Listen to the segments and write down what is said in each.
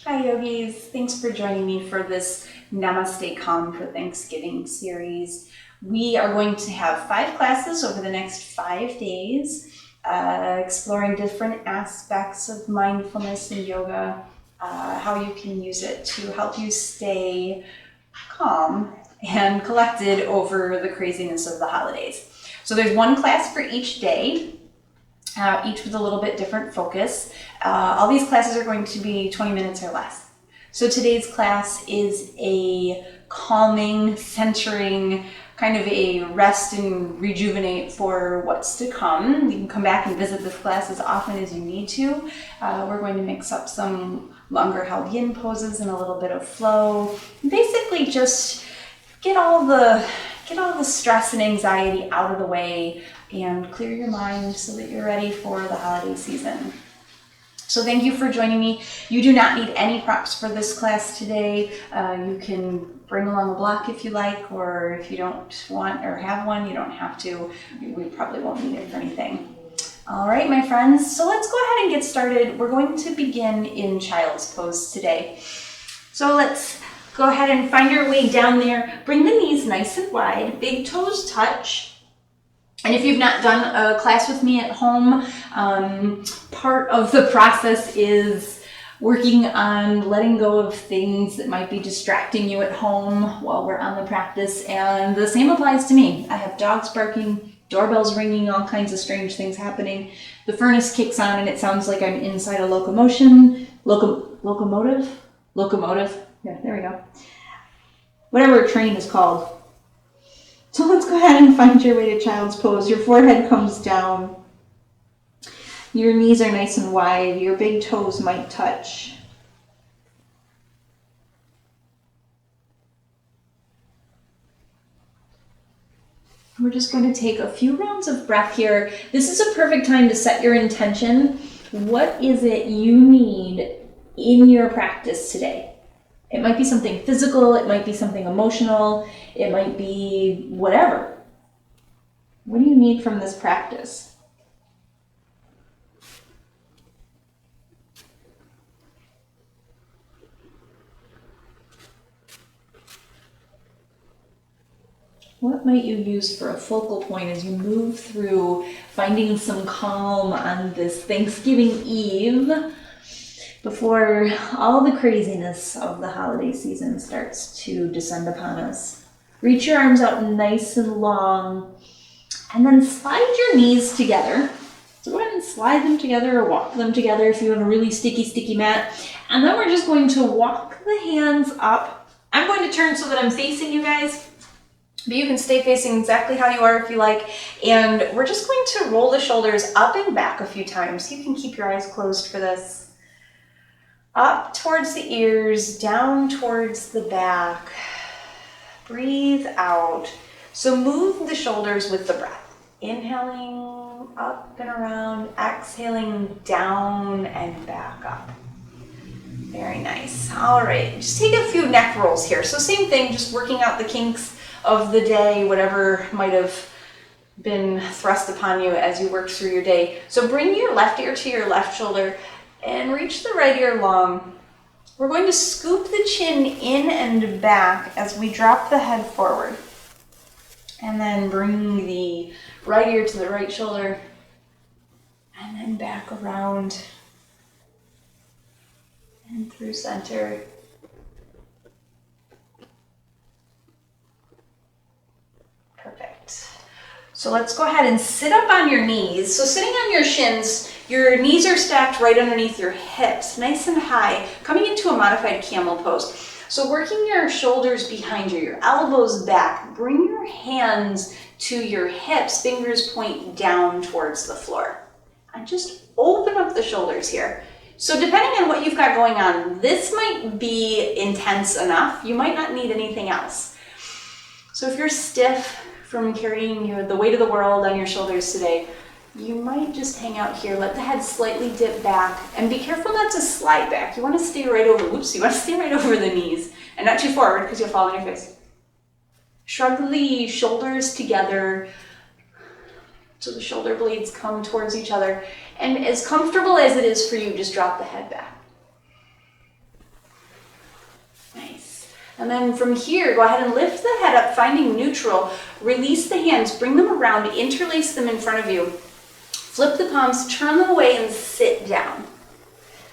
Hi yogis, thanks for joining me for this Namaste Calm for Thanksgiving series. We are going to have 5 classes over the next 5 days, exploring different aspects of mindfulness and yoga, how you can use it to help you stay calm and collected over the craziness of the holidays. So there's 1 class for each day. Each with a little bit different focus. All these classes are going to be 20 minutes or less. So today's class is a calming, centering, kind of a rest and rejuvenate for what's to come. You can come back and visit this class as often as you need to. We're going to mix up some longer held yin poses and a little bit of flow. Basically just get all the stress and anxiety out of the way and clear your mind so that you're ready for the holiday season. So thank you for joining me. You do not need any props for this class today. You can bring along a block if you like, or if you don't want or have one, you don't have to. We probably won't need it for anything. All right, my friends, so let's go ahead and get started. We're going to begin in child's pose today. So let's go ahead and find your way down there. Bring the knees nice and wide, big toes touch. And if you've not done a class with me at home, part of the process is working on letting go of things that might be distracting you at home while we're on the practice. And the same applies to me. I have dogs barking, doorbells ringing, all kinds of strange things happening. The furnace kicks on and it sounds like I'm inside a locomotive. Yeah, there we go. Whatever a train is called. So let's go ahead and find your way to child's pose. Your forehead comes down. Your knees are nice and wide. Your big toes might touch. We're just going to take a few rounds of breath here. This is a perfect time to set your intention. What is it you need in your practice today? It might be something physical, it might be something emotional, it might be whatever. What do you need from this practice? What might you use for a focal point as you move through finding some calm on this Thanksgiving Eve before all the craziness of the holiday season starts to descend upon us? Reach your arms out nice and long, and then slide your knees together. So go ahead and slide them together or walk them together if you have a really sticky mat. And then we're just going to walk the hands up. I'm going to turn so that I'm facing you guys, but you can stay facing exactly how you are if you like. And we're just going to roll the shoulders up and back a few times. You can keep your eyes closed for this. Up towards the ears, down towards the back. Breathe out. So move the shoulders with the breath. Inhaling up and around, exhaling down and back up. Very nice. All right, just take a few neck rolls here. So same thing, just working out the kinks of the day, whatever might have been thrust upon you as you work through your day. So bring your left ear to your left shoulder and reach the right ear long. We're going to scoop the chin in and back as we drop the head forward. And then bring the right ear to the right shoulder and then back around and through center. Perfect. So let's go ahead and sit up on your knees. So sitting on your shins, your knees are stacked right underneath your hips, nice and high, coming into a modified camel pose. So working your shoulders behind you, your elbows back, bring your hands to your hips, fingers point down towards the floor. And just open up the shoulders here. So depending on what you've got going on, this might be intense enough. You might not need anything else. So if you're stiff from carrying the weight of the world on your shoulders today, you might just hang out here. Let the head slightly dip back and be careful not to slide back. You want to stay right over, the knees and not too forward because you'll fall on your face. Shrug the shoulders together so the shoulder blades come towards each other. And as comfortable as it is for you, just drop the head back. And then from here, go ahead and lift the head up, finding neutral. Release the hands, bring them around, interlace them in front of you. Flip the palms, turn them away, and sit down.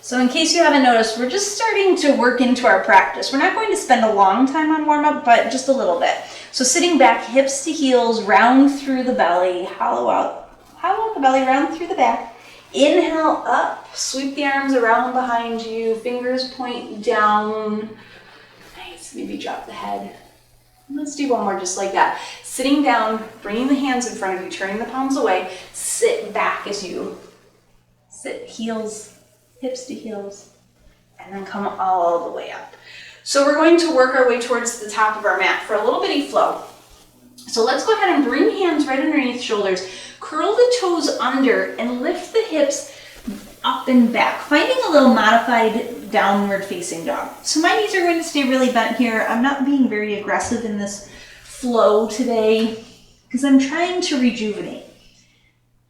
So in case you haven't noticed, we're just starting to work into our practice. We're not going to spend a long time on warm-up, but just a little bit. So sitting back, hips to heels, round through the belly, hollow out the belly, round through the back. Inhale up, sweep the arms around behind you, fingers point down. Nice, maybe drop the head. Let's do one more just like that. Sitting down, bringing the hands in front of you, turning the palms away, sit back as you sit, heels, hips to heels, and then come all the way up. So we're going to work our way towards the top of our mat for a little bitty flow. So let's go ahead and bring hands right underneath shoulders, curl the toes under, and lift the hips up and back, finding a little modified downward facing dog. So my knees are going to stay really bent here. I'm not being very aggressive in this flow today because I'm trying to rejuvenate.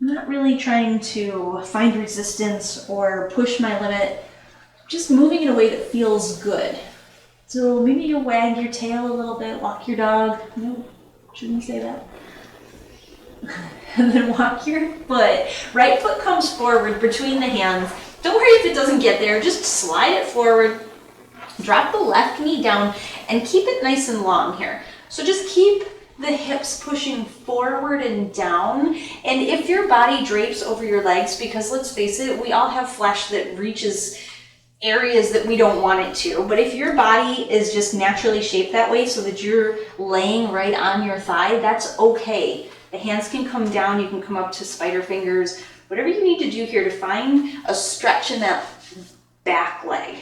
I'm not really trying to find resistance or push my limit, just moving in a way that feels good. So maybe you wag your tail a little bit, walk your dog. No, shouldn't say that. And then walk your foot. Right foot comes forward between the hands. Don't worry if it doesn't get there, just slide it forward. Drop the left knee down and keep it nice and long here. So just keep the hips pushing forward and down. And if your body drapes over your legs, because let's face it, we all have flesh that reaches areas that we don't want it to. But if your body is just naturally shaped that way so that you're laying right on your thigh, that's okay. The hands can come down, you can come up to spider fingers, whatever you need to do here to find a stretch in that back leg.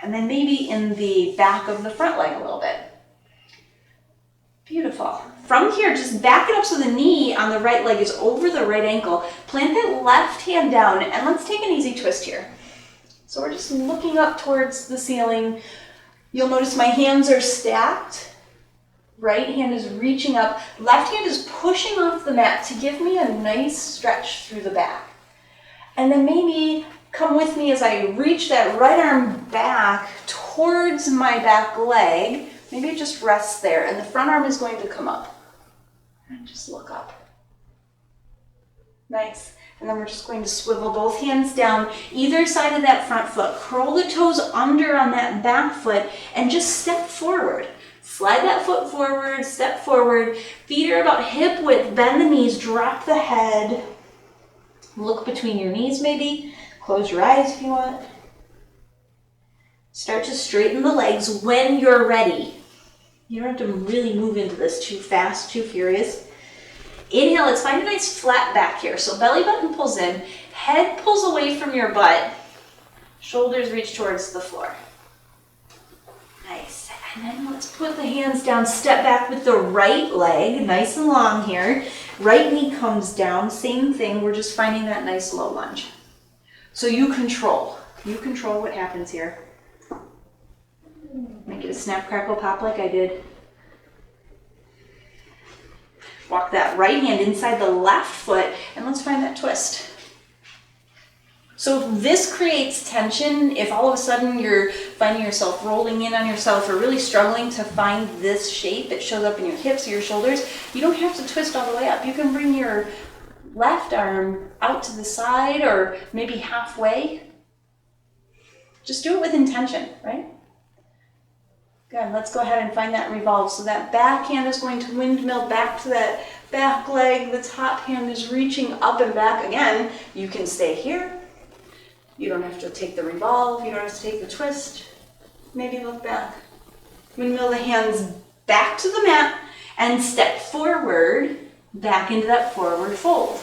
And then maybe in the back of the front leg a little bit. Beautiful. From here, just back it up so the knee on the right leg is over the right ankle. Plant that left hand down and let's take an easy twist here. So we're just looking up towards the ceiling. You'll notice my hands are stacked. Right hand is reaching up. Left hand is pushing off the mat to give me a nice stretch through the back. And then maybe come with me as I reach that right arm back towards my back leg. Maybe it just rests there and the front arm is going to come up. And just look up. Nice. And then we're just going to swivel both hands down either side of that front foot. Curl the toes under on that back foot and just step forward. Slide that foot forward, step forward. Feet are about hip width. Bend the knees, drop the head. Look between your knees maybe. Close your eyes if you want. Start to straighten the legs when you're ready. You don't have to really move into this too fast, too furious. Inhale, let's find a nice flat back here. So belly button pulls in, head pulls away from your butt, shoulders reach towards the floor. Nice. And then let's put the hands down, step back with the right leg, nice and long here. Right knee comes down, same thing, we're just finding that nice low lunge. So you control what happens here. Make it a snap, crackle, pop like I did. Walk that right hand inside the left foot and let's find that twist. So if this creates tension, if all of a sudden you're finding yourself rolling in on yourself or really struggling to find this shape, it shows up in your hips or your shoulders, you don't have to twist all the way up. You can bring your left arm out to the side or maybe halfway. Just do it with intention, right? Good, let's go ahead and find that revolve. So that back hand is going to windmill back to that back leg. The top hand is reaching up and back. Again, you can stay here. You don't have to take the revolve. You don't have to take the twist. Maybe look back. Windmill the hands back to the mat and step forward, back into that forward fold.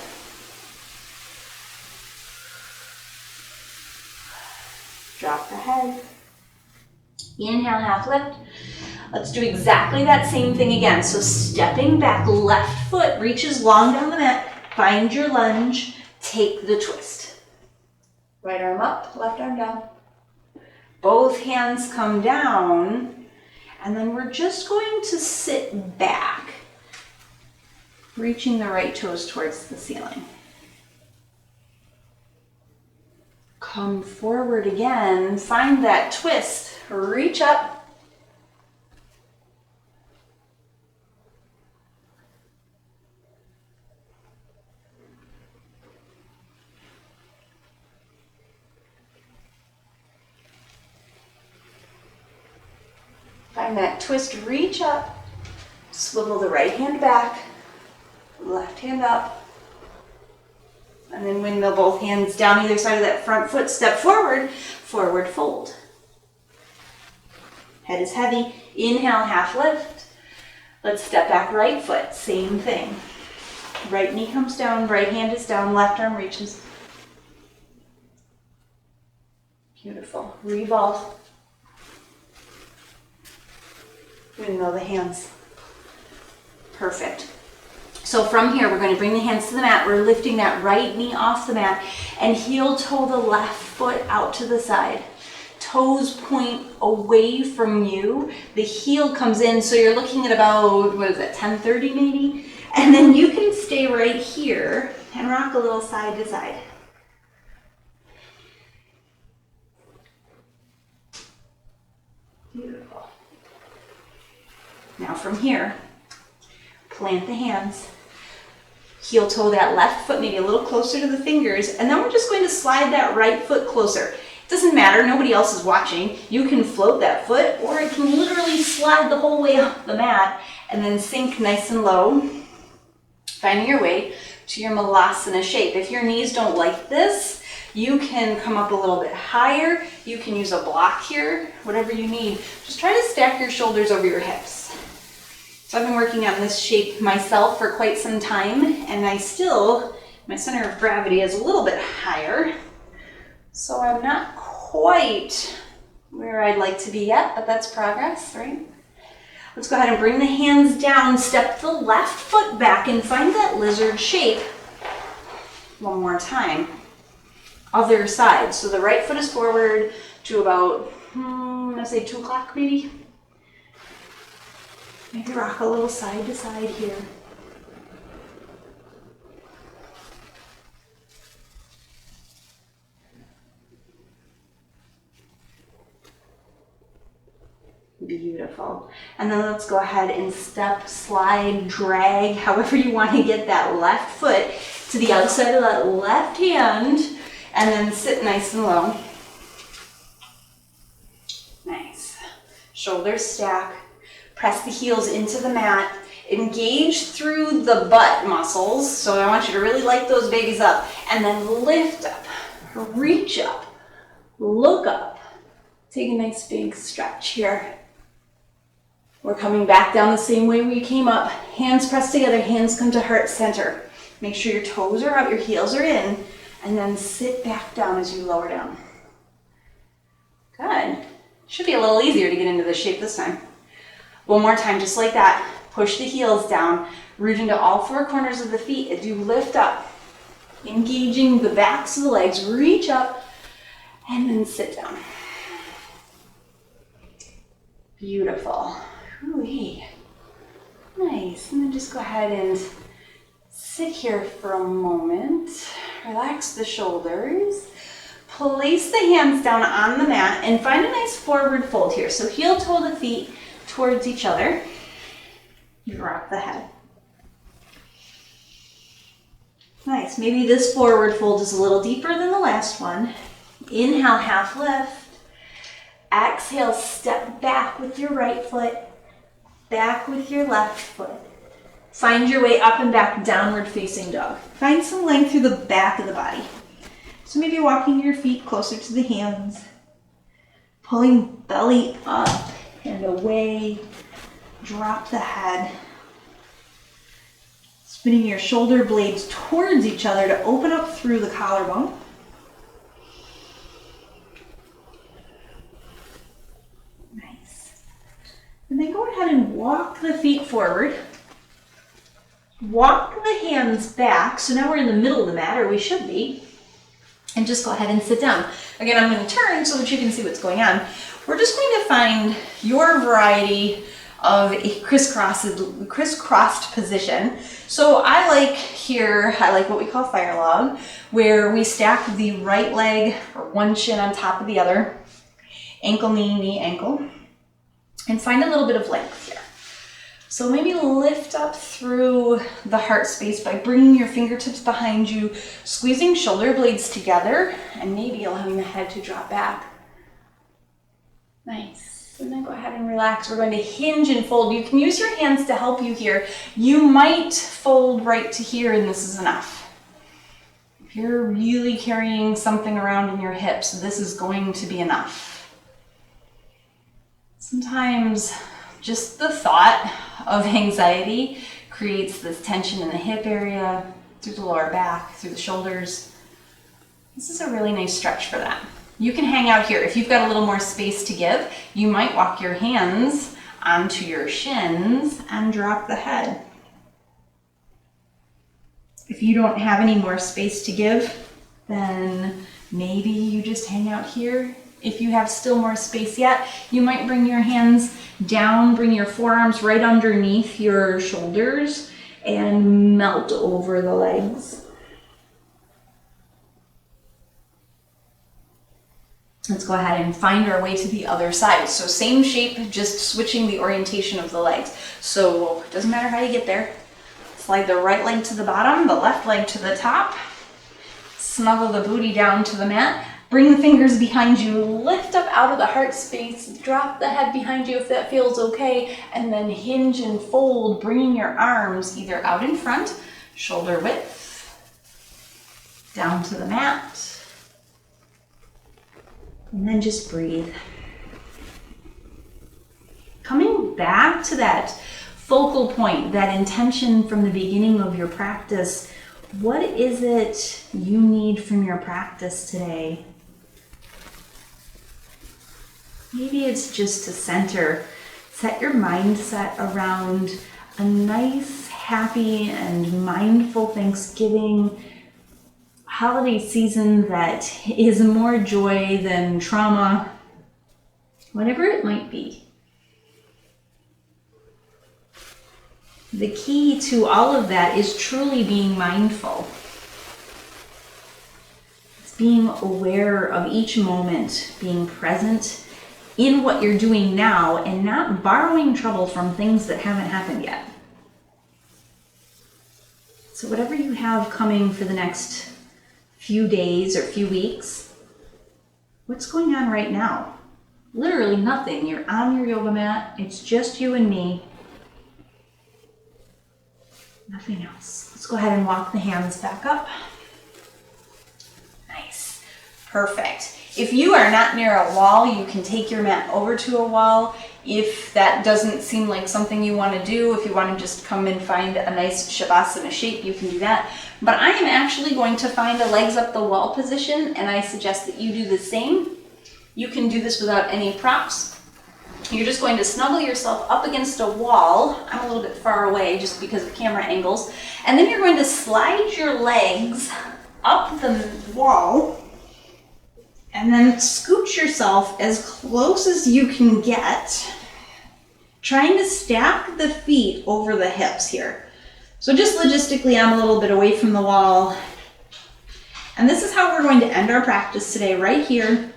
Drop the head. Inhale, half lift. Let's do exactly that same thing again. So stepping back, left foot reaches long down the mat. Find your lunge. Take the twist. Right arm up, left arm down. Both hands come down. And then we're just going to sit back, reaching the right toes towards the ceiling. Come forward again. Find that twist. Reach up. Find that twist, reach up, swivel the right hand back, left hand up, and then windmill both hands down either side of that front foot, step forward, forward fold. Head is heavy, inhale, half lift. Let's step back, right foot, same thing. Right knee comes down, right hand is down, left arm reaches. Beautiful. Revolve. Windmill the hands. Perfect. So from here, we're going to bring the hands to the mat. We're lifting that right knee off the mat and heel toe the left foot out to the side. Toes point away from you. The heel comes in, so you're looking at about, 10:30 maybe? And then you can stay right here and rock a little side to side. Beautiful. Now from here, plant the hands. Heel toe that left foot maybe a little closer to the fingers, and then we're just going to slide that right foot closer. It doesn't matter, nobody else is watching. You can float that foot, or it can literally slide the whole way up the mat and then sink nice and low, finding your way to your Malasana shape. If your knees don't like this, you can come up a little bit higher. You can use a block here, whatever you need. Just try to stack your shoulders over your hips. So I've been working on this shape myself for quite some time, and my center of gravity is a little bit higher. So I'm not quite where I'd like to be yet, but that's progress, right? Let's go ahead and bring the hands down, step the left foot back, and find that lizard shape. One more time. Other side. So the right foot is forward to about, let's say 2 o'clock maybe. Maybe rock a little side to side here. Beautiful. And then let's go ahead and step, slide, drag, however you want to get that left foot to the outside of that left hand, and then sit nice and low. Nice. Shoulders stack. Press the heels into the mat. Engage through the butt muscles. So I want you to really light those babies up. And then lift up, reach up, look up. Take a nice big stretch here. We're coming back down the same way we came up. Hands pressed together, hands come to heart center. Make sure your toes are out, your heels are in, and then sit back down as you lower down. Good. Should be a little easier to get into this shape this time. One more time, just like that. Push the heels down, root into all 4 corners of the feet as you lift up. Engaging the backs of the legs, reach up, and then sit down. Beautiful. Ooh-wee. Nice. And then just go ahead and sit here for a moment. Relax the shoulders. Place the hands down on the mat and find a nice forward fold here. So heel toe the feet towards each other. You rock the head. Nice. Maybe this forward fold is a little deeper than the last one. Inhale, half lift. Exhale, step back with your right foot, back with your left foot. Find your way up and back, downward facing dog. Find some length through the back of the body. So maybe walking your feet closer to the hands, pulling belly up and away, drop the head. Spinning your shoulder blades towards each other to open up through the collarbone. Nice. And then go ahead and walk the feet forward. Walk the hands back. So now we're in the middle of the mat, or we should be. And just go ahead and sit down. Again, I'm going to turn so that you can see what's going on. We're just going to find your variety of a crisscrossed position. So I like what we call fire log, where we stack the right leg or one shin on top of the other, ankle, knee, knee, ankle, and find a little bit of length here. So maybe lift up through the heart space by bringing your fingertips behind you, squeezing shoulder blades together, and maybe allowing the head to drop back. Nice. And then go ahead and relax. We're going to hinge and fold. You can use your hands to help you here. You might fold right to here and this is enough. If you're really carrying something around in your hips, this is going to be enough. Sometimes just the thought of anxiety creates this tension in the hip area, through the lower back, through the shoulders. This is a really nice stretch for that. You can hang out here. If you've got a little more space to give, you might walk your hands onto your shins and drop the head. If you don't have any more space to give, then maybe you just hang out here. If you have still more space yet, you might bring your hands down, bring your forearms right underneath your shoulders and melt over the legs. Let's go ahead and find our way to the other side. So same shape, just switching the orientation of the legs. So it doesn't matter how you get there. Slide the right leg to the bottom, the left leg to the top. Snuggle the booty down to the mat. Bring the fingers behind you, lift up out of the heart space, drop the head behind you if that feels okay, and then hinge and fold, bringing your arms either out in front, shoulder width, down to the mat. And then just breathe. Coming back to that focal point, that intention from the beginning of your practice, what is it you need from your practice today? Maybe it's just to center, set your mindset around a nice, happy, and mindful Thanksgiving holiday season that is more joy than trauma, whatever it might be. The key to all of that is truly being mindful. It's being aware of each moment, being present in what you're doing now, and not borrowing trouble from things that haven't happened yet. So whatever you have coming for the next few days or few weeks, what's going on right now? Literally nothing. You're on your yoga mat. It's just you and me. Nothing else. Let's go ahead and walk the hands back up. Nice. Perfect. If you are not near a wall, you can take your mat over to a wall. If that doesn't seem like something you want to do, if you want to just come and find a nice Shavasana shape, you can do that. But I am actually going to find a legs up the wall position, and I suggest that you do the same. You can do this without any props. You're just going to snuggle yourself up against a wall. I'm a little bit far away just because of camera angles. And then you're going to slide your legs up the wall and then scoot yourself as close as you can get, trying to stack the feet over the hips here. So just logistically, I'm a little bit away from the wall. And this is how we're going to end our practice today, right here,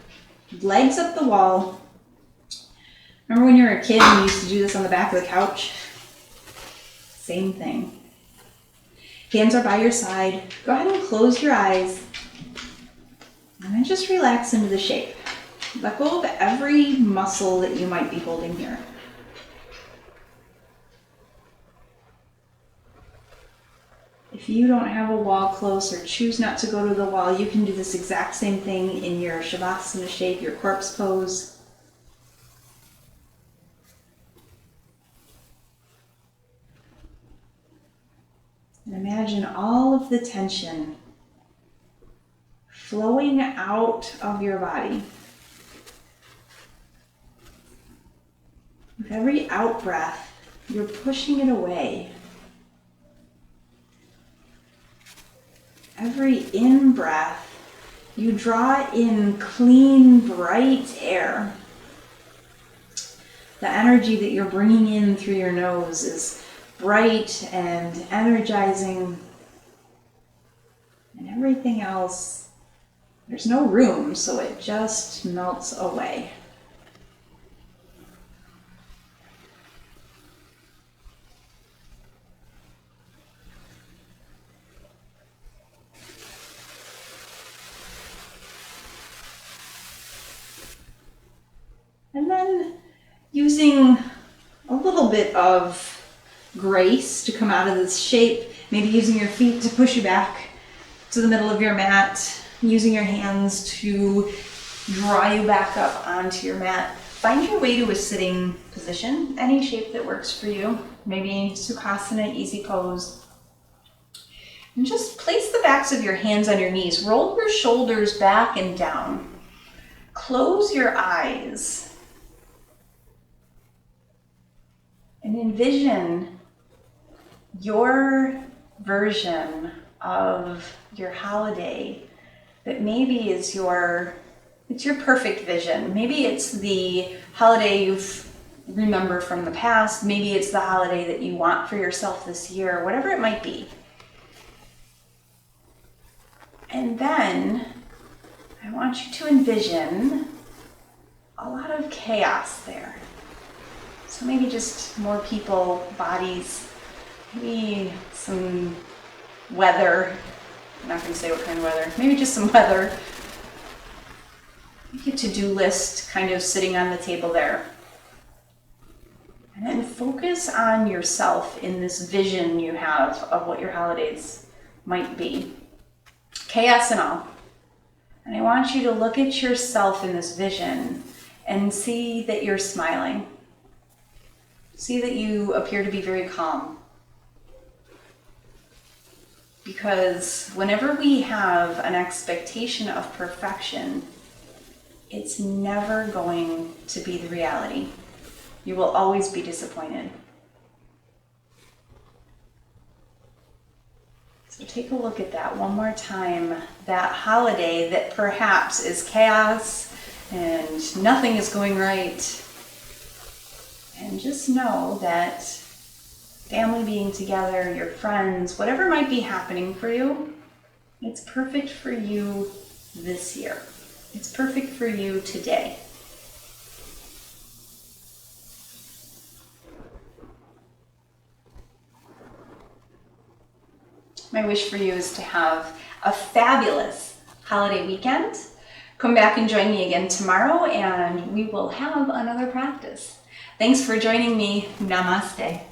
legs up the wall. Remember when you were a kid and you used to do this on the back of the couch? Same thing. Hands are by your side. Go ahead and close your eyes. And then just relax into the shape. Let go of every muscle that you might be holding here. If you don't have a wall close or choose not to go to the wall, you can do this exact same thing in your Shavasana shape, your corpse pose. And imagine all of the tension flowing out of your body. With every out breath, you're pushing it away. Every in breath, you draw in clean, bright air. The energy that you're bringing in through your nose is bright and energizing. And everything else, there's no room, so it just melts away. And then bit of grace to come out of this shape. Maybe using your feet to push you back to the middle of your mat, using your hands to draw you back up onto your mat. Find your way to a sitting position, any shape that works for you. Maybe Sukhasana, easy pose. And just place the backs of your hands on your knees. Roll your shoulders back and down. Close your eyes. And envision your version of your holiday that maybe is it's your perfect vision. Maybe it's the holiday you remember from the past. Maybe it's the holiday that you want for yourself this year, whatever it might be. And then I want you to envision a lot of chaos there. So maybe just more people, bodies, maybe some weather. I'm not going to say what kind of weather. Maybe just some weather. Maybe a to-do list kind of sitting on the table there. And then focus on yourself in this vision you have of what your holidays might be. Chaos and all. And I want you to look at yourself in this vision and see that you're smiling. See that you appear to be very calm. Because whenever we have an expectation of perfection, it's never going to be the reality. You will always be disappointed. So take a look at that one more time. That holiday that perhaps is chaos and nothing is going right. And just know that family being together, your friends, whatever might be happening for you, it's perfect for you this year. It's perfect for you today. My wish for you is to have a fabulous holiday weekend. Come back and join me again tomorrow and we will have another practice. Thanks for joining me. Namaste.